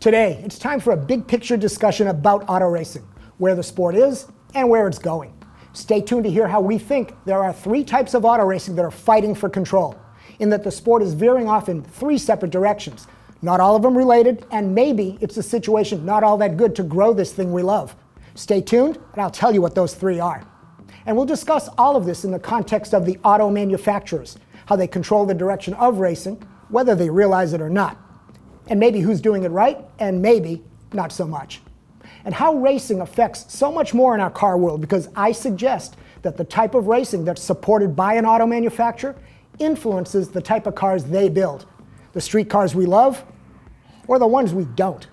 Today, it's time for a big picture discussion about auto racing, where the sport is and where it's going. Stay tuned to hear how we think there are three types of auto racing that are fighting for control, in that the sport is veering off in three separate directions, not all of them related, and maybe it's a situation not all that good to grow this thing we love. Stay tuned, and I'll tell you what those three are. And we'll discuss all of this in the context of the auto manufacturers, how they control the direction of racing, whether they realize it or not, and maybe who's doing it right, and maybe not so much. And how racing affects so much more in our car world, because I suggest that the type of racing that's supported by an auto manufacturer influences the type of cars they build. The street cars we love, or the ones we don't.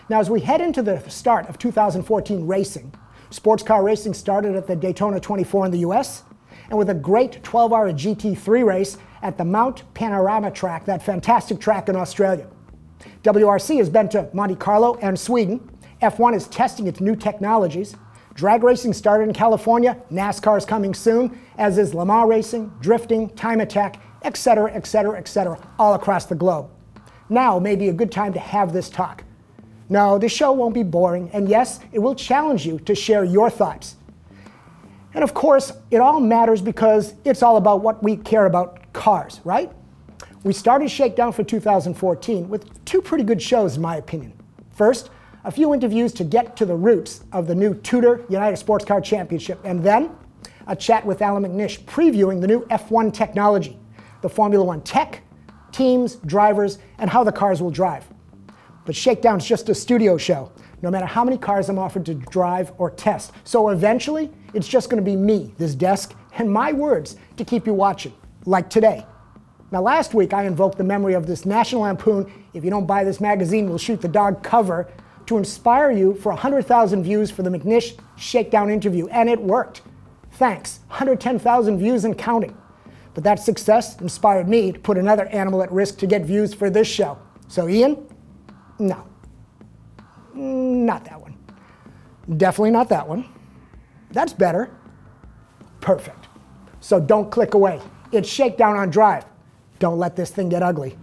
Now, as we head into the start of 2014 racing, sports car racing started at the Daytona 24 in the US, and with a great 12-hour GT3 race at the Mount Panorama track, that fantastic track in Australia. WRC has been to Monte Carlo and Sweden. F1 is testing its new technologies. Drag racing started in California. NASCAR is coming soon, as is Le Mans racing, drifting, time attack, etc., etc., etc., all across the globe. Now may be a good time to have this talk. No, this show won't be boring, and yes, it will challenge you to share your thoughts. And of course, it all matters because it's all about what we care about, cars, right? We started ShakeDown for 2014 with two pretty good shows, in my opinion. First, a few interviews to get to the roots of the new Tudor United Sports Car Championship, and then a chat with Alan McNish previewing the new F1 technology, the Formula One tech, teams, drivers, and how the cars will drive. But ShakeDown's just a studio show, no matter how many cars I'm offered to drive or test. So eventually, it's just going to be me, this desk, and my words to keep you watching, like today. Now, last week, I invoked the memory of this National Lampoon, "If you don't buy this magazine, we'll shoot the dog" cover to inspire you for 100,000 views for the McNish ShakeDown interview, and it worked. Thanks, 110,000 views and counting. But that success inspired me to put another animal at risk to get views for this show. So Ian? No. Not that one. Definitely not that one. That's better. Perfect. So don't click away. It's ShakeDown on Drive. Don't let this thing get ugly.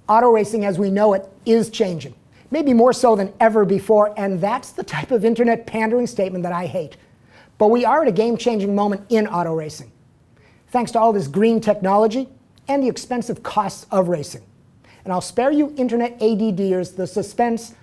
Auto racing as we know it is changing, maybe more so than ever before, and that's the type of internet pandering statement that I hate. But we are at a game-changing moment in auto racing, thanks to all this green technology and the expensive costs of racing. And I'll spare you internet ADDers the suspense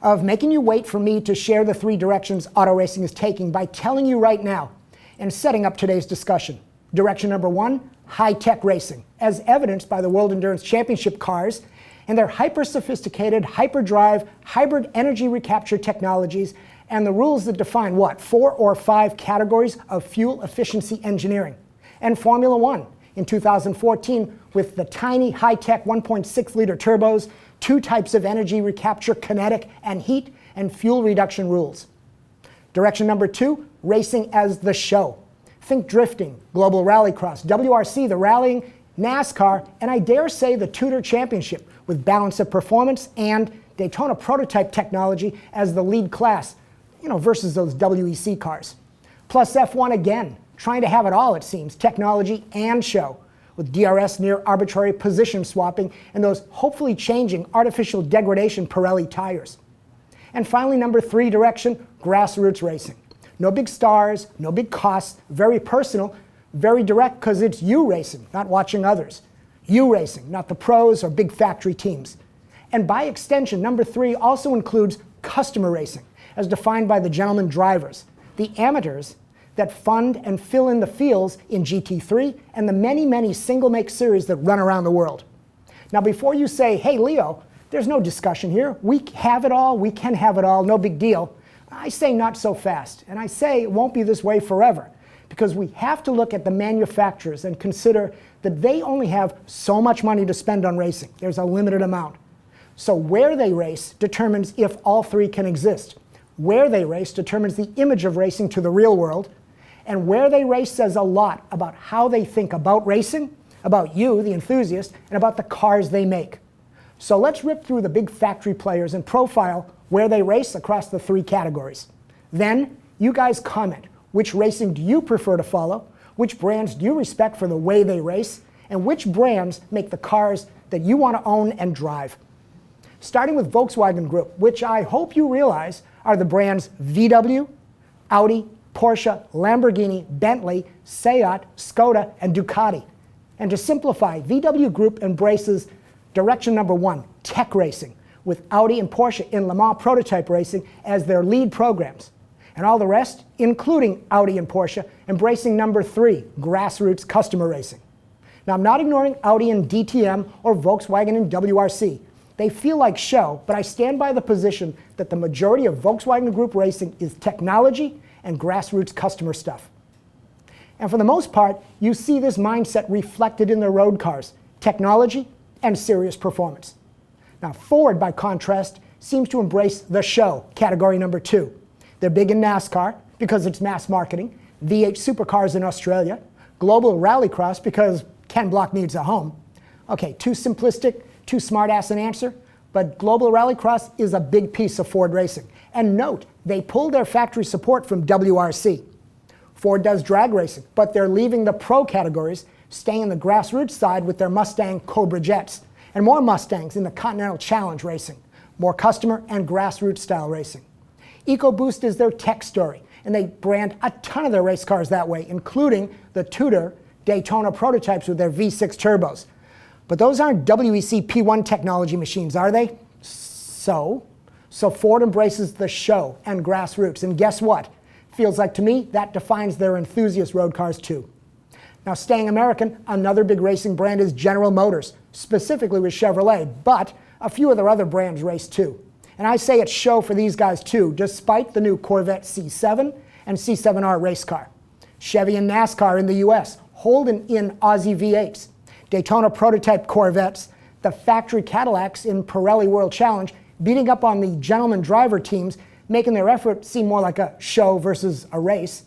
of making you wait for me to share the three directions auto racing is taking by telling you right now and setting up today's discussion. Direction number one, high-tech racing, as evidenced by the World Endurance Championship cars and their hyper-sophisticated, hyperdrive, hybrid energy recapture technologies and the rules that define, 4 or 5 categories of fuel efficiency engineering. And Formula One in 2014 with the tiny, high-tech 1.6-liter turbos, 2 types of energy recapture, kinetic and heat, and fuel reduction rules. Direction number 2, racing as the show. Think drifting, global rallycross, WRC, the rallying, NASCAR, and I dare say the Tudor Championship with balance of performance and Daytona prototype technology as the lead class, versus those WEC cars. Plus F1 again, trying to have it all, it seems, technology and show, with DRS near arbitrary position swapping and those hopefully changing artificial degradation Pirelli tires. And finally, number 3 direction, grassroots racing. No big stars, no big costs, very personal, very direct because it's you racing, not watching others. You racing, not the pros or big factory teams. And by extension, number 3 also includes customer racing, as defined by the gentleman drivers, the amateurs that fund and fill in the fields in GT3 and the many, many single-make series that run around the world. Now, before you say, hey, Leo, there's no discussion here. We have it all. We can have it all. No big deal. I say not so fast. And I say it won't be this way forever, because we have to look at the manufacturers and consider that they only have so much money to spend on racing. There's a limited amount. So where they race determines if all three can exist. Where they race determines the image of racing to the real world. And where they race says a lot about how they think about racing, about you, the enthusiast, and about the cars they make. So let's rip through the big factory players and profile where they race across the three categories. Then you guys comment, which racing do you prefer to follow, which brands do you respect for the way they race, and which brands make the cars that you want to own and drive. Starting with Volkswagen Group, which I hope you realize are the brands VW, Audi, Porsche, Lamborghini, Bentley, Seat, Skoda, and Ducati. And to simplify, VW Group embraces direction number one, tech racing, with Audi and Porsche in Le Mans prototype racing as their lead programs. And all the rest, including Audi and Porsche, embracing number three, grassroots customer racing. Now, I'm not ignoring Audi and DTM or Volkswagen and WRC. They feel like show, but I stand by the position that the majority of Volkswagen Group racing is technology and grassroots customer stuff. And for the most part, you see this mindset reflected in their road cars, technology and serious performance. Now, Ford, by contrast, seems to embrace the show, category number two. They're big in NASCAR because it's mass marketing, V8 supercars in Australia, global rallycross because Ken Block needs a home. Okay, too simplistic, too smart-ass an answer, but global rallycross is a big piece of Ford racing. And note, they pulled their factory support from WRC. Ford does drag racing, but they're leaving the pro categories, staying in the grassroots side with their Mustang Cobra Jets, and more Mustangs in the Continental Challenge racing, more customer and grassroots style racing. EcoBoost is their tech story, and they brand a ton of their race cars that way, including the Tudor Daytona prototypes with their V6 turbos. But those aren't WEC P1 technology machines, are they? So Ford embraces the show and grassroots, and guess what? Feels like to me that defines their enthusiast road cars too. Now, staying American, another big racing brand is General Motors, specifically with Chevrolet, but a few of their other brands race too. And I say it's show for these guys too, despite the new Corvette C7 and C7R race car. Chevy and NASCAR in the US, Holden in Aussie V8s, Daytona prototype Corvettes, the factory Cadillacs in Pirelli World Challenge, beating up on the gentleman driver teams, making their effort seem more like a show versus a race.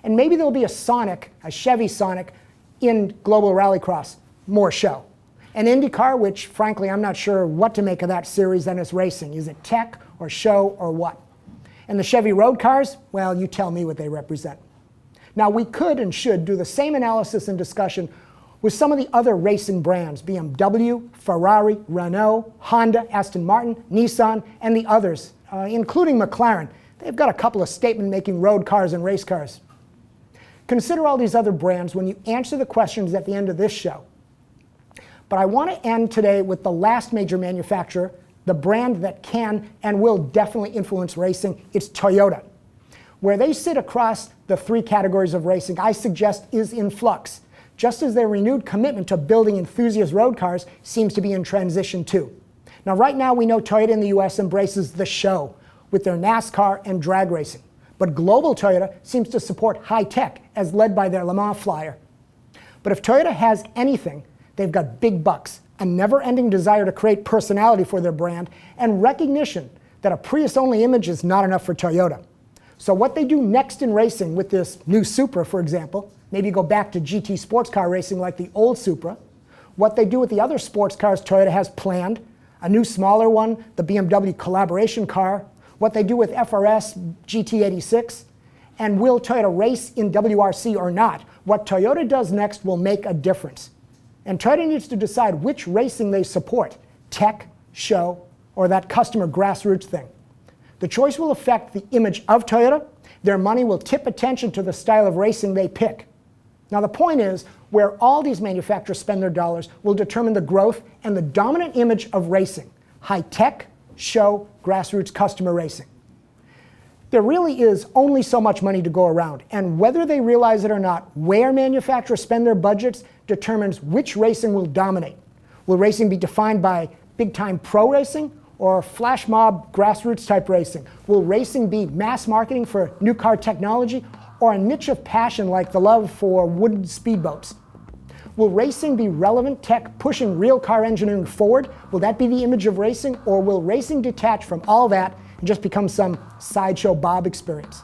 And maybe there'll be a Chevy Sonic in Global Rallycross, more show. An IndyCar, which frankly I'm not sure what to make of that series and its racing. Is it tech or show or what? And the Chevy road cars, well, you tell me what they represent. Now, we could and should do the same analysis and discussion with some of the other racing brands, BMW, Ferrari, Renault, Honda, Aston Martin, Nissan, and the others, including McLaren. They've got a couple of statement-making road cars and race cars. Consider all these other brands when you answer the questions at the end of this show. But I want to end today with the last major manufacturer, the brand that can and will definitely influence racing. It's Toyota. Where they sit across the three categories of racing, I suggest is in flux, just as their renewed commitment to building enthusiast road cars seems to be in transition too. Now, right now we know Toyota in the US embraces the show with their NASCAR and drag racing. But global Toyota seems to support high tech, as led by their Le Mans flyer. But if Toyota has anything, they've got big bucks, a never-ending desire to create personality for their brand, and recognition that a Prius-only image is not enough for Toyota. So what they do next in racing with this new Supra, for example, maybe go back to GT sports car racing like the old Supra, what they do with the other sports cars Toyota has planned, a new smaller one, the BMW collaboration car, what they do with FRS GT86, and will Toyota race in WRC or not? What Toyota does next will make a difference. And Toyota needs to decide which racing they support, tech, show, or that customer grassroots thing. The choice will affect the image of Toyota. Their money will tip attention to the style of racing they pick. Now, the point is, where all these manufacturers spend their dollars will determine the growth and the dominant image of racing, high tech, show, grassroots customer racing. There really is only so much money to go around, and whether they realize it or not, where manufacturers spend their budgets determines which racing will dominate. Will racing be defined by big-time pro racing or flash mob grassroots type racing? Will racing be mass marketing for new car technology or a niche of passion like the love for wooden speedboats? Will racing be relevant tech pushing real car engineering forward? Will that be the image of racing, or will racing detach from all that and just become some sideshow Bob experience?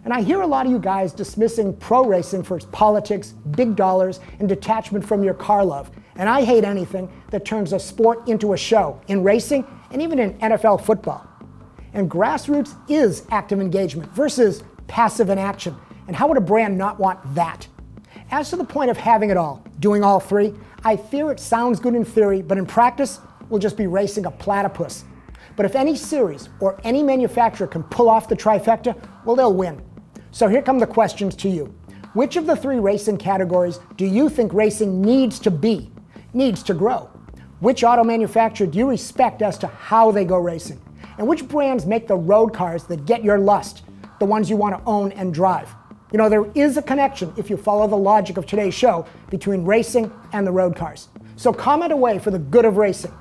And I hear a lot of you guys dismissing pro racing for its politics, big dollars, and detachment from your car love. And I hate anything that turns a sport into a show, in racing and even in NFL football. And Grassroots is active engagement versus passive inaction. And how would a brand not want that? As to the point of having it all, doing all three, I fear it sounds good in theory, but in practice, we'll just be racing a platypus. But if any series or any manufacturer can pull off the trifecta, well, they'll win. So here come the questions to you. Which of the three racing categories do you think racing needs to grow? Which auto manufacturer do you respect as to how they go racing? And which brands make the road cars that get your lust, the ones you want to own and drive? You know, there is a connection, if you follow the logic of today's show, between racing and the road cars. So comment away for the good of racing,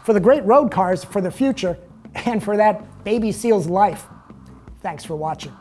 for the great road cars for the future, and for that baby seal's life. Thanks for watching.